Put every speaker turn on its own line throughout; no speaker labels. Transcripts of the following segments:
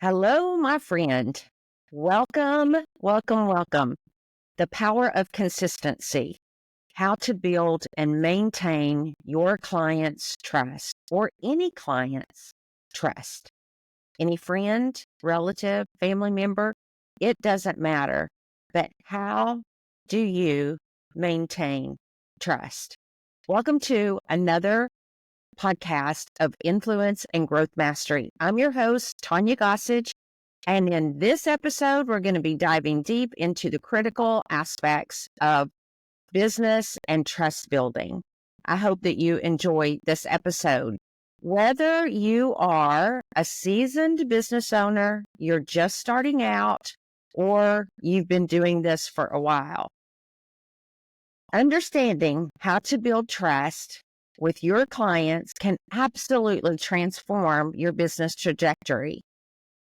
Hello, my friend. Welcome, welcome, welcome. The power of consistency, how to build and maintain your client's trust or any client's trust. Any friend, relative, family member, it doesn't matter. But how do you maintain trust? Welcome to another podcast of Influence and Growth Mastery. I'm your host, Tonya Gossage. And in this episode, we're going to be diving deep into the critical aspects of business and trust building. I hope that you enjoy this episode. Whether you are a seasoned business owner, you're just starting out, or you've been doing this for a while, understanding how to build trust with your clients can absolutely transform your business trajectory.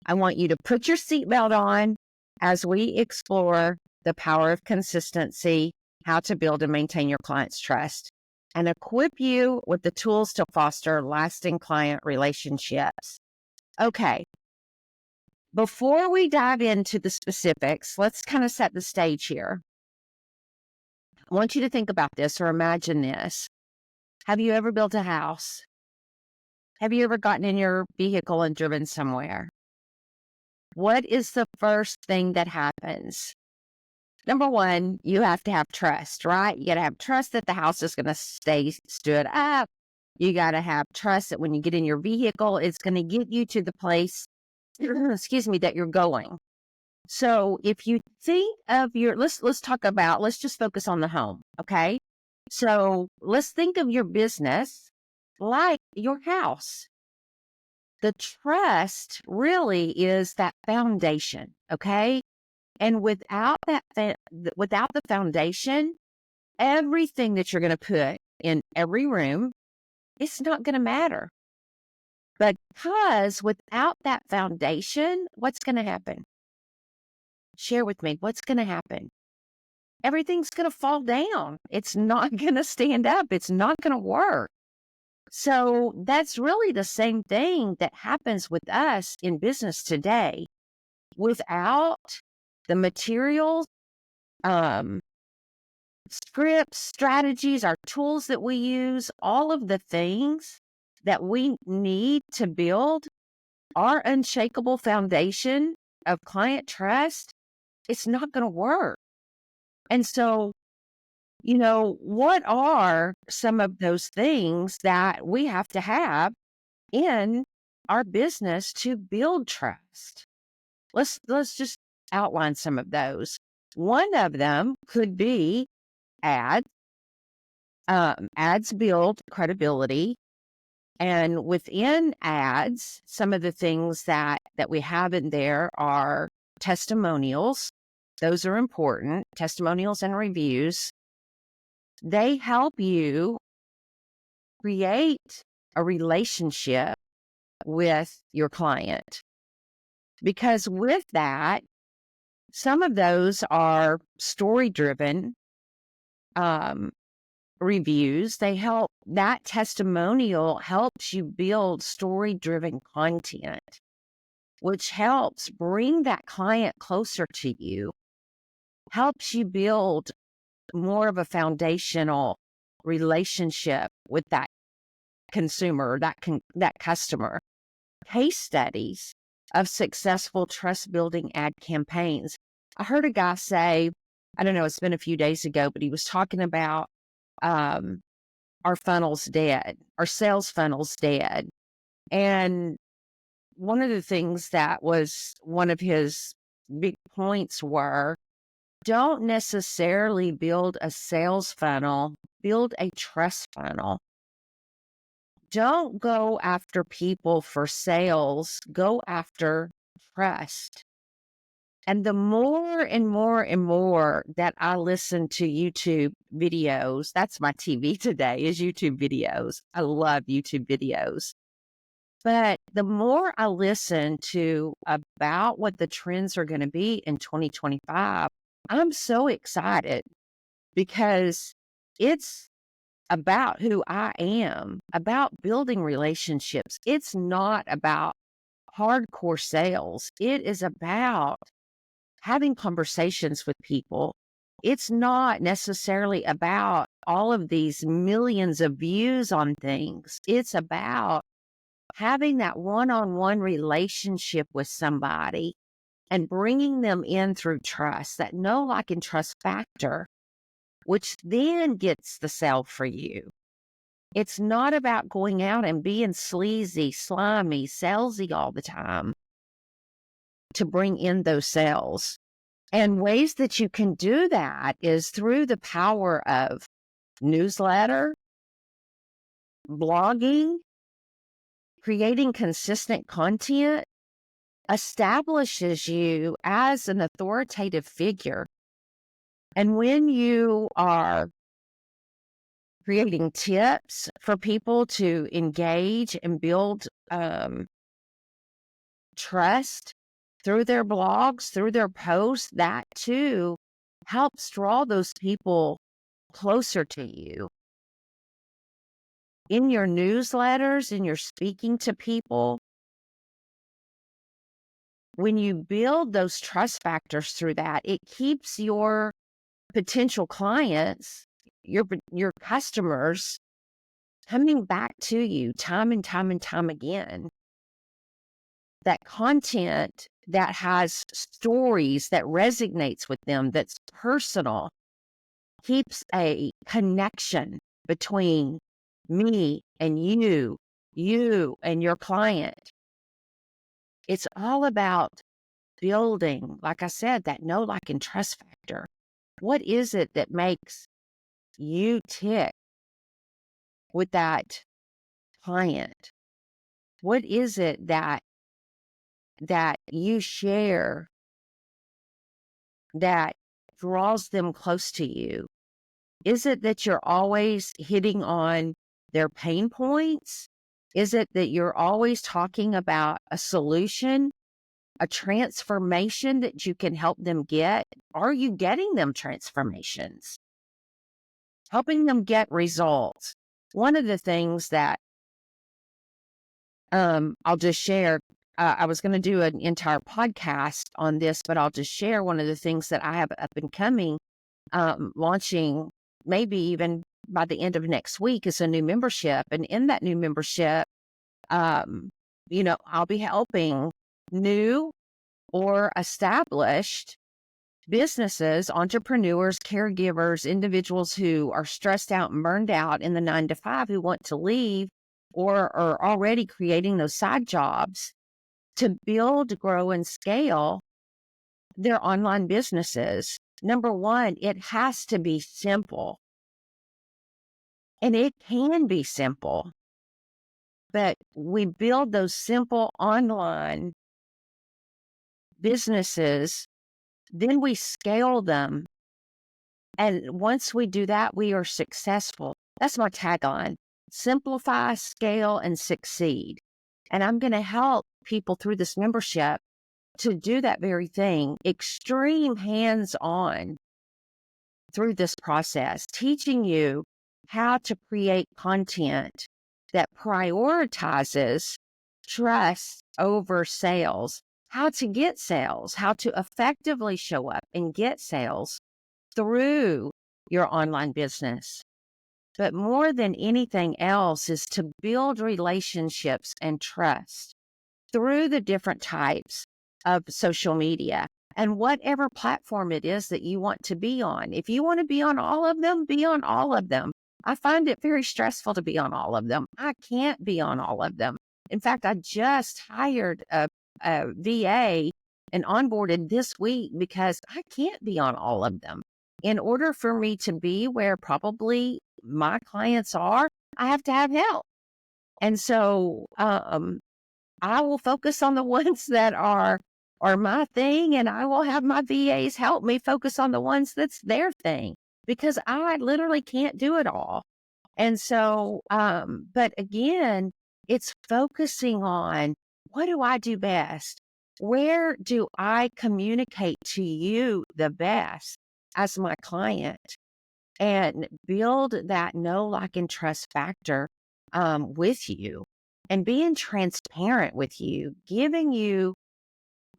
I want you to put your seatbelt on as we explore the power of consistency, how to build and maintain your clients' trust, and equip you with the tools to foster lasting client relationships. Okay, before we dive into the specifics, let's kind of set the stage here. I want you to think about this or imagine this. Have you ever built a house? Have you ever gotten in your vehicle and driven somewhere? What is the first thing that happens? Number one, you have to have trust, right? You got to have trust that the house is going to stay stood up. You got to have trust that when you get in your vehicle, it's going to get you to the place, that you're going. So if you think of let's just focus on the home, okay? So let's think of your business like your house. The trust really is that foundation, okay? And without the foundation, everything that you're going to put in every room, it's not going to matter. Because without that foundation, what's going to happen? Share with me, what's going to happen? Everything's going to fall down. It's not going to stand up. It's not going to work. So that's really the same thing that happens with us in business today. Without the materials, scripts, strategies, our tools that we use, all of the things that we need to build our unshakable foundation of client trust, it's not going to work. And so, what are some of those things that we have to have in our business to build trust? Let's just outline some of those. One of them could be ads. Ads build credibility. And within ads, some of the things that we have in there are testimonials. Those are important. Testimonials and reviews. They help you create a relationship with your client. Because with that, some of those are story-driven reviews. That testimonial helps you build story-driven content, which helps bring that client closer to you, helps you build more of a foundational relationship with that consumer, or that customer. Case studies of successful trust-building ad campaigns. I heard a guy say, I don't know, it's been a few days ago, but he was talking about our funnel's dead, our sales funnel's dead. And one of the things that was one of his big points were, don't necessarily build a sales funnel, build a trust funnel. Don't go after people for sales, go after trust. And the more and more and more that I listen to YouTube videos, that's my TV today, is YouTube videos. I love YouTube videos. But the more I listen to about what the trends are going to be in 2025, I'm so excited because it's about who I am, about building relationships. It's not about hardcore sales. It is about having conversations with people. It's not necessarily about all of these millions of views on things. It's about having that one-on-one relationship with somebody and bringing them in through trust, that know, like, and trust factor, which then gets the sale for you. It's not about going out and being sleazy, slimy, salesy all the time to bring in those sales. And ways that you can do that is through the power of newsletter, blogging, creating consistent content establishes you as an authoritative figure. And when you are creating tips for people to engage and build trust through their blogs, through their posts, that too helps draw those people closer to you. In your newsletters, in your speaking to people, when you build those trust factors through that, it keeps your potential clients, your customers, coming back to you time and time and time again. That content that has stories, that resonates with them, that's personal, keeps a connection between me and you and your client. It's all about building, like I said, that know, like, and trust factor. What is it that makes you tick with that client? What is it that you share that draws them close to you? Is it that you're always hitting on their pain points? Is it that you're always talking about a solution, a transformation that you can help them get? Are you getting them transformations? Helping them get results. One of the things that I'll just share, I was going to do an entire podcast on this, but I'll just share one of the things that I have up and coming, launching maybe even by the end of next week is a new membership. And in that new membership, I'll be helping new or established businesses, entrepreneurs, caregivers, individuals who are stressed out and burned out in the 9-to-5 who want to leave or are already creating those side jobs to build, grow, and scale their online businesses. Number one, it has to be simple. And it can be simple, but we build those simple online businesses, then we scale them. And once we do that, we are successful. That's my tagline: simplify, scale, and succeed. And I'm going to help people through this membership to do that very thing, extreme hands-on through this process, teaching you how to create content that prioritizes trust over sales, how to get sales, how to effectively show up and get sales through your online business. But more than anything else is to build relationships and trust through the different types of social media and whatever platform it is that you want to be on. If you want to be on all of them, be on all of them. I find it very stressful to be on all of them. I can't be on all of them. In fact, I just hired a VA and onboarded this week because I can't be on all of them. In order for me to be where probably my clients are, I have to have help. And so I will focus on the ones that are my thing, and I will have my VAs help me focus on the ones that's their thing, because I literally can't do it all. And so, but again, it's focusing on, what do I do best? Where do I communicate to you the best as my client? And build that know, like, and trust factor with you. and being transparent with you, giving you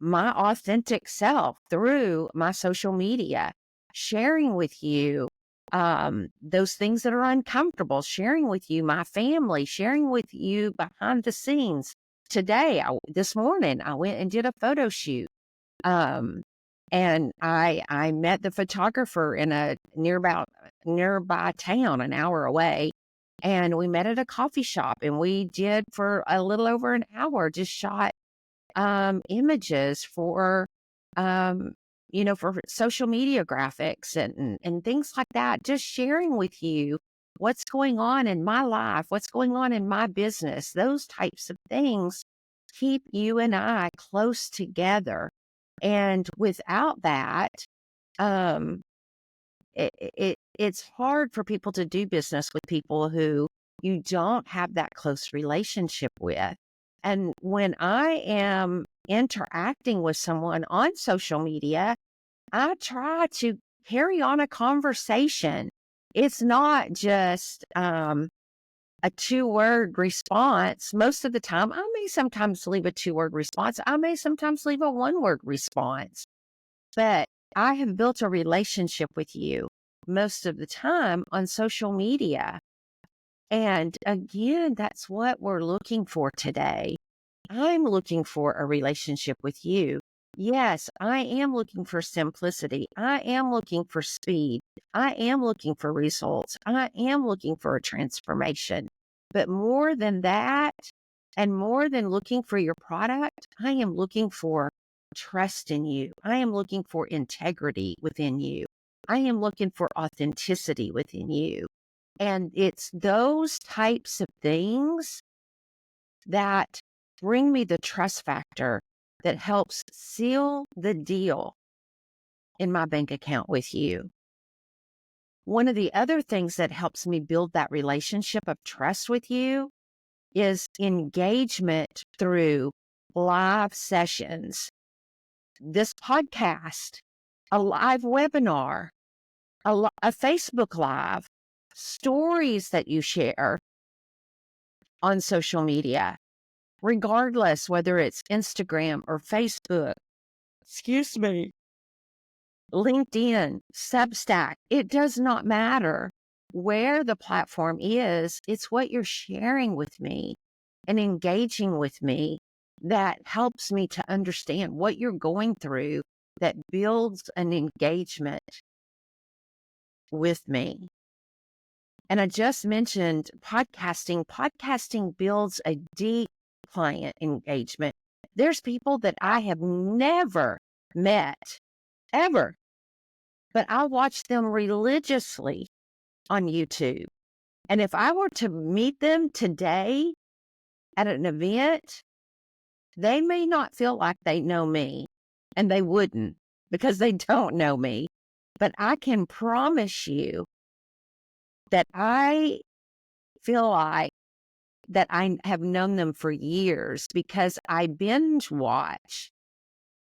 my authentic self through my social media, sharing with you those things that are uncomfortable, sharing with you my family, sharing with you behind the scenes. This morning, I went and did a photo shoot. Um, and I met the photographer in a nearby town, an hour away. And we met at a coffee shop, and we did for a little over an hour, just shot images for, um, for social media graphics and things like that, just sharing with you what's going on in my life, what's going on in my business. Those types of things keep you and I close together. And without that, um, it's hard for people to do business with people who you don't have that close relationship with. And when I am interacting with someone on social media, I try to carry on a conversation. It's not just a 2-word response. Most of the time, I may sometimes leave a 2-word response. I may sometimes leave a 1-word response. But I have built a relationship with you most of the time on social media. And again, that's what we're looking for today. I'm looking for a relationship with you. Yes, I am looking for simplicity. I am looking for speed. I am looking for results. I am looking for a transformation. But more than that, and more than looking for your product, I am looking for trust in you. I am looking for integrity within you. I am looking for authenticity within you. And it's those types of things that bring me the trust factor that helps seal the deal in my bank account with you. One of the other things that helps me build that relationship of trust with you is engagement through live sessions, this podcast, a live webinar, a Facebook Live, stories that you share on social media, regardless whether it's Instagram or Facebook, LinkedIn, Substack. It does not matter where the platform is. It's what you're sharing with me and engaging with me that helps me to understand what you're going through, that builds an engagement with me. And I just mentioned podcasting. Podcasting builds a deep client engagement. There's people that I have never met, ever, but I watch them religiously on YouTube. And if I were to meet them today at an event, they may not feel like they know me, and they wouldn't because they don't know me. But I can promise you that I feel like that I have known them for years because I binge watch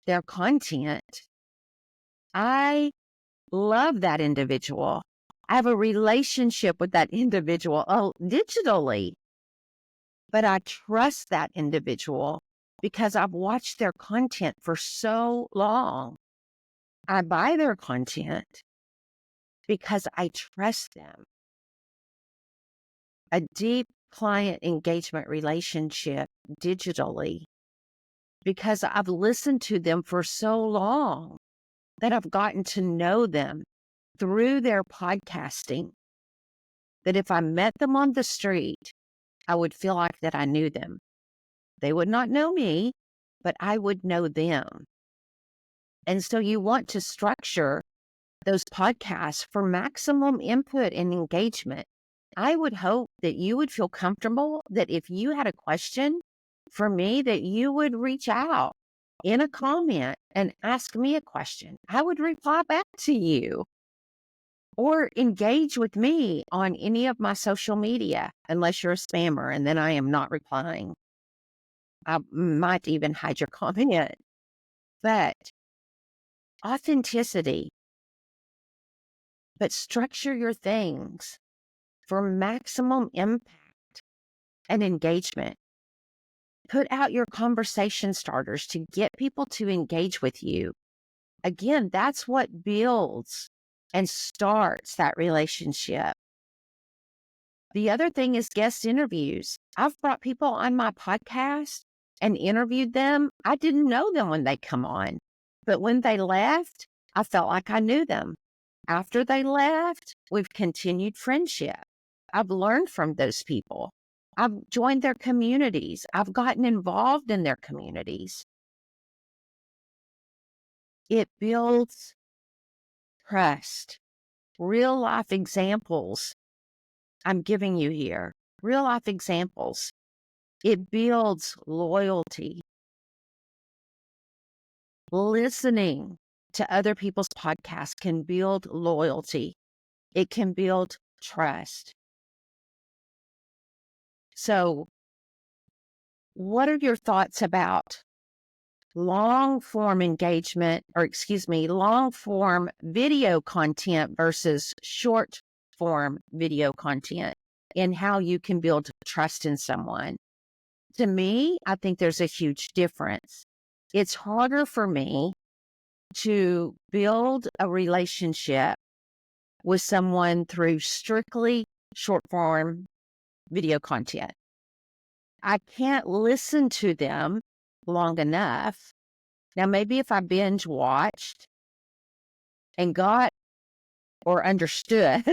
their content. I love that individual. I have a relationship with that individual digitally, but I trust that individual because I've watched their content for so long. I buy their content because I trust them. A deep client engagement relationship digitally because I've listened to them for so long that I've gotten to know them through their podcasting, that if I met them on the street, I would feel like that I knew them. They would not know me, but I would know them. And so you want to structure those podcasts for maximum input and engagement. I would hope that you would feel comfortable that if you had a question for me, that you would reach out in a comment and ask me a question. I would reply back to you or engage with me on any of my social media, unless you're a spammer, and then I am not replying. I might even hide your comment. But authenticity, but structure your things for maximum impact and engagement. Put out your conversation starters to get people to engage with you. Again, that's what builds and starts that relationship. The other thing is guest interviews. I've brought people on my podcast and interviewed them. I didn't know them when they come on, but when they left, I felt like I knew them. After they left, we've continued friendship. I've learned from those people. I've joined their communities. I've gotten involved in their communities. It builds trust. Real life examples I'm giving you here. Real life examples. It builds loyalty. Listening to other people's podcasts can build loyalty. It can build trust. So, what are your thoughts about long form video content versus short form video content and how you can build trust in someone? To me, I think there's a huge difference. It's harder for me to build a relationship with someone through strictly short form video content. I can't listen to them long enough. Now, maybe if I binge watched and got or understood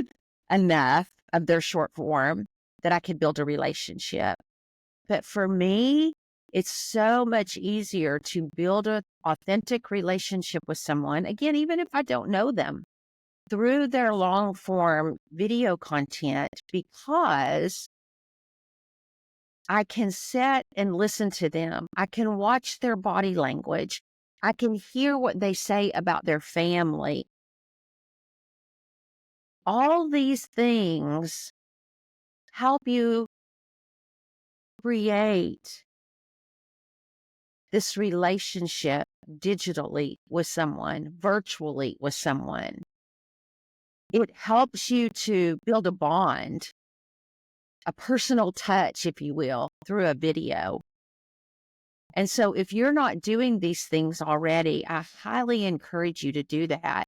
enough of their short form, that I could build a relationship. But for me, it's so much easier to build an authentic relationship with someone, again, even if I don't know them, through their long form video content, because I can sit and listen to them. I can watch their body language. I can hear what they say about their family. All these things help you create this relationship digitally with someone, virtually with someone. It helps you to build a bond, a personal touch, if you will, through a video. And so if you're not doing these things already, I highly encourage you to do that,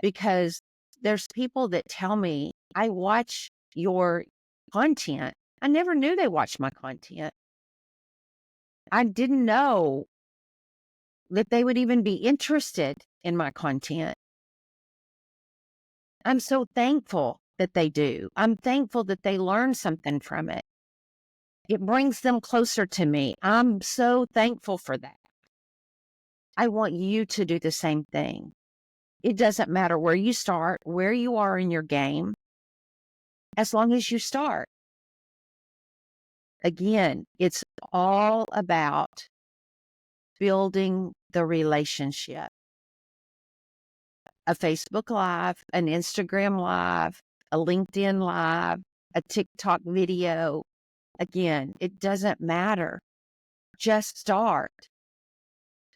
because there's people that tell me, I watch your content. I never knew they watched my content. I didn't know that they would even be interested in my content. I'm so thankful that they do. I'm thankful that they learn something from it. It brings them closer to me. I'm so thankful for that. I want you to do the same thing. It doesn't matter where you start, where you are in your game, as long as you start. Again, it's all about building the relationship. A Facebook Live, an Instagram Live, a LinkedIn Live, a TikTok video. Again, it doesn't matter. Just start.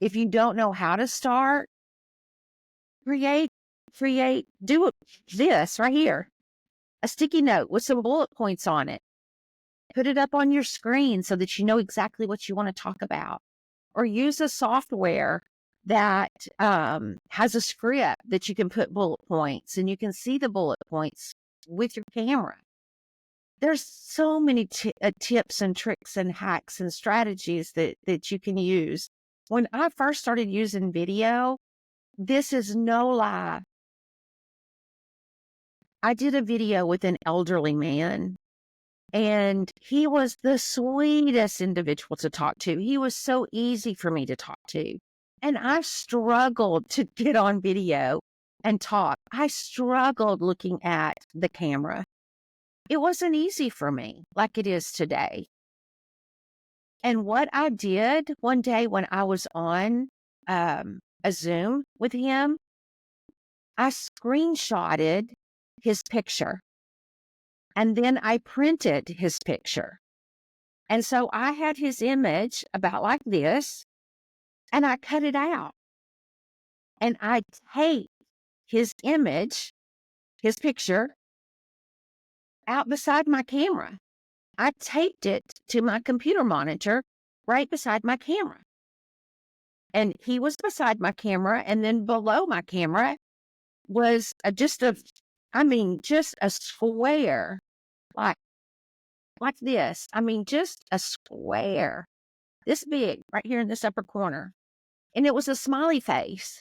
If you don't know how to start, do this right here. A sticky note with some bullet points on it. Put it up on your screen so that you know exactly what you want to talk about. Or use a software that has a script that you can put bullet points, and you can see the bullet points with your camera. There's so many tips and tricks and hacks and strategies that you can use. When I first started using video, this is no lie, I did a video with an elderly man, and he was the sweetest individual to talk to. He was so easy for me to talk to. And I struggled to get on video and talk. I struggled looking at the camera. It wasn't easy for me like it is today. And what I did one day when I was on a Zoom with him, I screenshotted his picture, and then I printed his picture. And so I had his image about like this, and I cut it out. And I taped his image, his picture, out beside my camera. I taped it to my computer monitor right beside my camera. And he was beside my camera, and then below my camera was just a square, like this. I mean, just a square, this big, right here in this upper corner. And it was a smiley face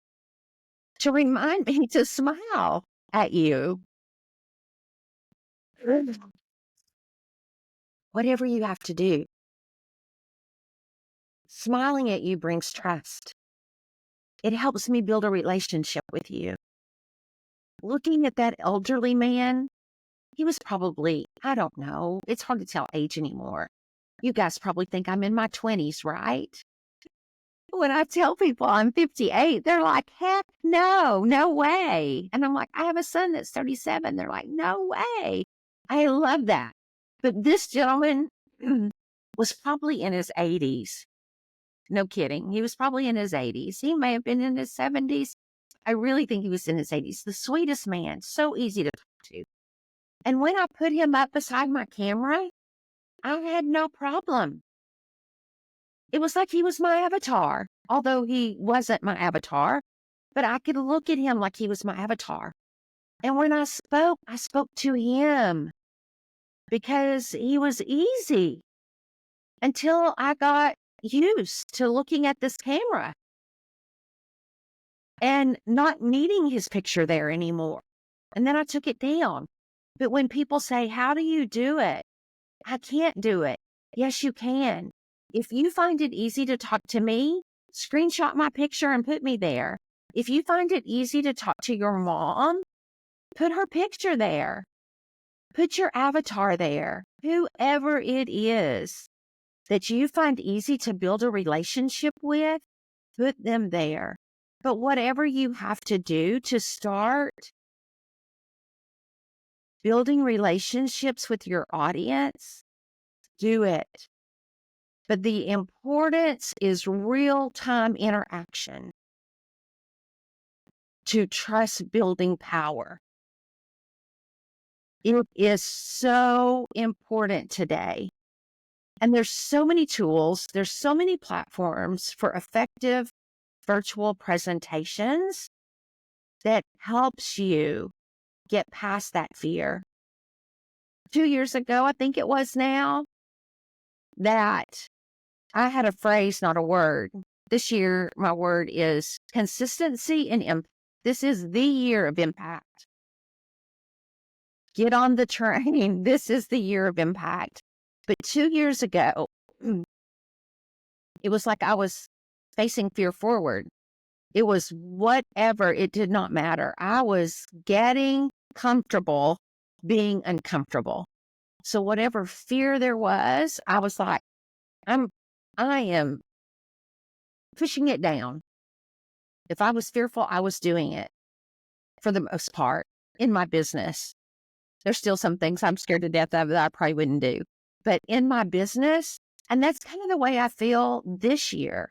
to remind me to smile at you. Whatever you have to do, smiling at you brings trust. It helps me build a relationship with you. Looking at that elderly man, he was probably, I don't know, it's hard to tell age anymore. You guys probably think I'm in my 20s, right? When I tell people I'm 58, they're like, heck no, no way. And I'm like, I have a son that's 37. They're like, no way. I love that. But this gentleman was probably in his 80s. No kidding. He was probably in his 80s. He may have been in his 70s. I really think he was in his 80s. The sweetest man, so easy to talk to. And when I put him up beside my camera, I had no problem. It was like he was my avatar, although he wasn't my avatar, but I could look at him like he was my avatar. And when I spoke to him because he was easy until I got used to looking at this camera and not needing his picture there anymore. And then I took it down. But when people say, how do you do it? I can't do it. Yes, you can. If you find it easy to talk to me, screenshot my picture and put me there. If you find it easy to talk to your mom, put her picture there. Put your avatar there. Whoever it is that you find easy to build a relationship with, put them there. But whatever you have to do to start building relationships with your audience, do it. But the importance is real-time interaction to trust building power. It is so important today. And there's so many tools, there's so many platforms for effective virtual presentations that helps you get past that fear. 2 years ago, I think it was now, that I had a phrase, not a word. This year, my word is consistency and impact. This is the year of impact. Get on the train. This is the year of impact. But 2 years ago, it was like I was facing fear forward. It was whatever. It did not matter. I was getting comfortable being uncomfortable. So whatever fear there was, I was like, I am pushing it down. If I was fearful, I was doing it for the most part in my business. There's still some things I'm scared to death of that I probably wouldn't do. But in my business, and that's kind of the way I feel this year.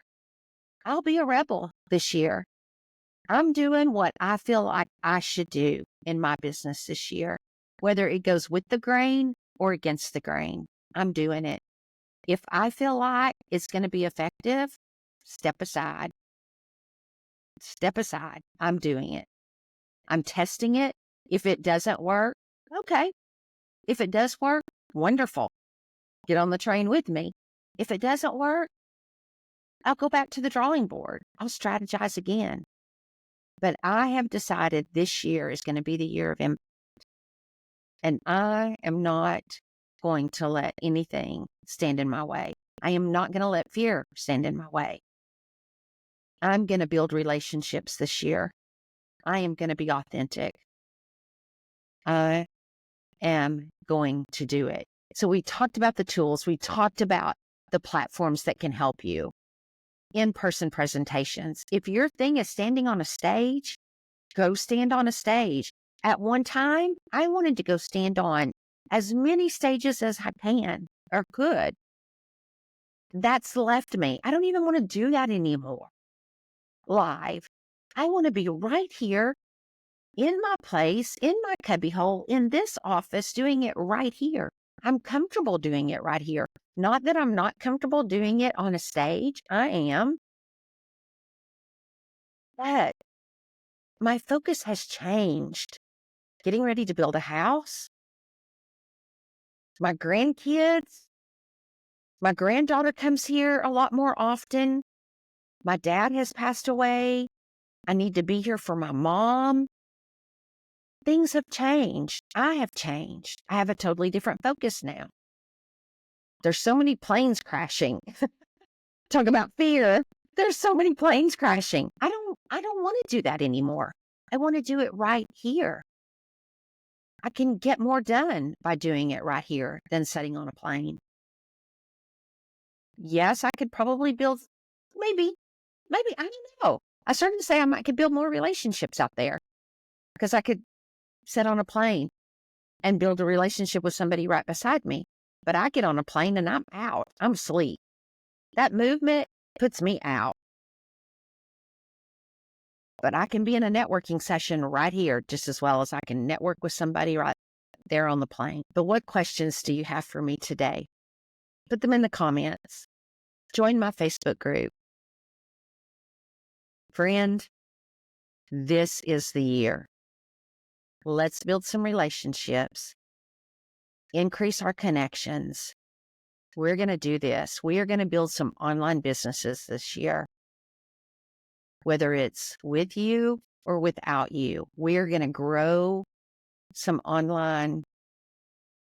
I'll be a rebel this year. I'm doing what I feel like I should do in my business this year, whether it goes with the grain or against the grain. I'm doing it. If I feel like it's going to be effective, step aside. Step aside. I'm doing it. I'm testing it. If it doesn't work, okay. If it does work, wonderful. Get on the train with me. If it doesn't work, I'll go back to the drawing board. I'll strategize again. But I have decided this year is going to be the year of impact. And I am not going to let anything stand in my way. I am not going to let fear stand in my way. I'm going to build relationships this year. I am going to be authentic. I am going to do it. So we talked about the tools. We talked about the platforms that can help you. In-person presentations. If your thing is standing on a stage, go stand on a stage. At one time, I wanted to go stand on as many stages as I can or could. That's left me. I don't even want to do that anymore. Live. I want to be right here in my place, in my cubbyhole, in this office, doing it right here. I'm comfortable doing it right here. Not that I'm not comfortable doing it on a stage, I am, but my focus has changed. Getting ready to build a house, my grandkids, my granddaughter comes here a lot more often. My dad has passed away. I need to be here for my mom. Things have changed. I have changed. I have a totally different focus now. There's so many planes crashing. Talk about fear. There's so many planes crashing. I don't want to do that anymore. I want to do it right here. I can get more done by doing it right here than sitting on a plane. Yes, I could probably build, maybe, I don't know. I started to say I could build more relationships out there because I could sit on a plane and build a relationship with somebody right beside me. But I get on a plane and I'm out. I'm asleep. That movement puts me out. But I can be in a networking session right here just as well as I can network with somebody right there on the plane. But what questions do you have for me today? Put them in the comments. Join my Facebook group. Friend, this is the year. Let's build some relationships, increase our connections. We're going to do this. We are going to build some online businesses this year. Whether it's with you or without you, we're going to grow some online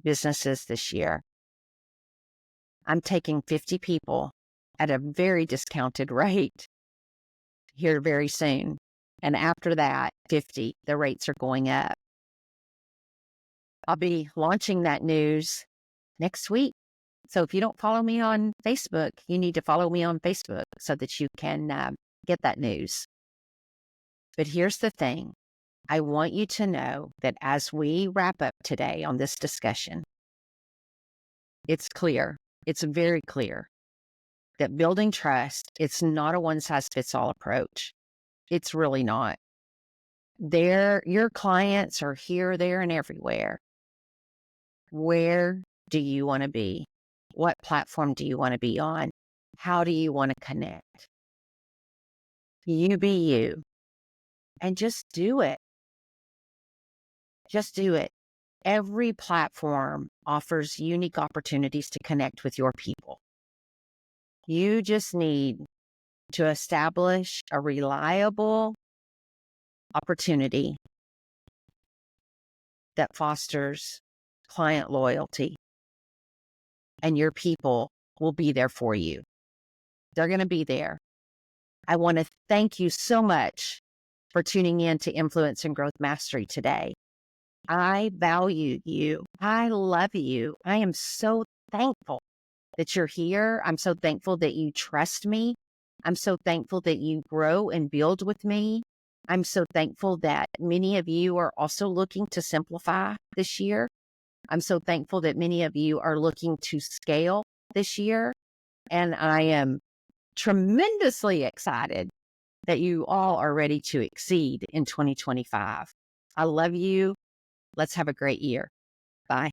businesses this year. I'm taking 50 people at a very discounted rate here very soon. And after that, 50, the rates are going up. I'll be launching that news next week. So if you don't follow me on Facebook, you need to follow me on Facebook so that you can get that news. But here's the thing. I want you to know that as we wrap up today on this discussion, it's clear, it's very clear that building trust, it's not a one-size-fits-all approach. It's really not. Your clients are here, there, and everywhere. Where do you want to be? What platform do you want to be on? How do you want to connect? You be you. And just do it. Just do it. Every platform offers unique opportunities to connect with your people. You just need to establish a reliable opportunity that fosters client loyalty, and your people will be there for you. They're going to be there. I want to thank you so much for tuning in to Influence and Growth Mastery today. I value you. I love you. I am so thankful that you're here. I'm so thankful that you trust me. I'm so thankful that you grow and build with me. I'm so thankful that many of you are also looking to simplify this year. I'm so thankful that many of you are looking to scale this year. And I am tremendously excited that you all are ready to exceed in 2025. I love you. Let's have a great year. Bye.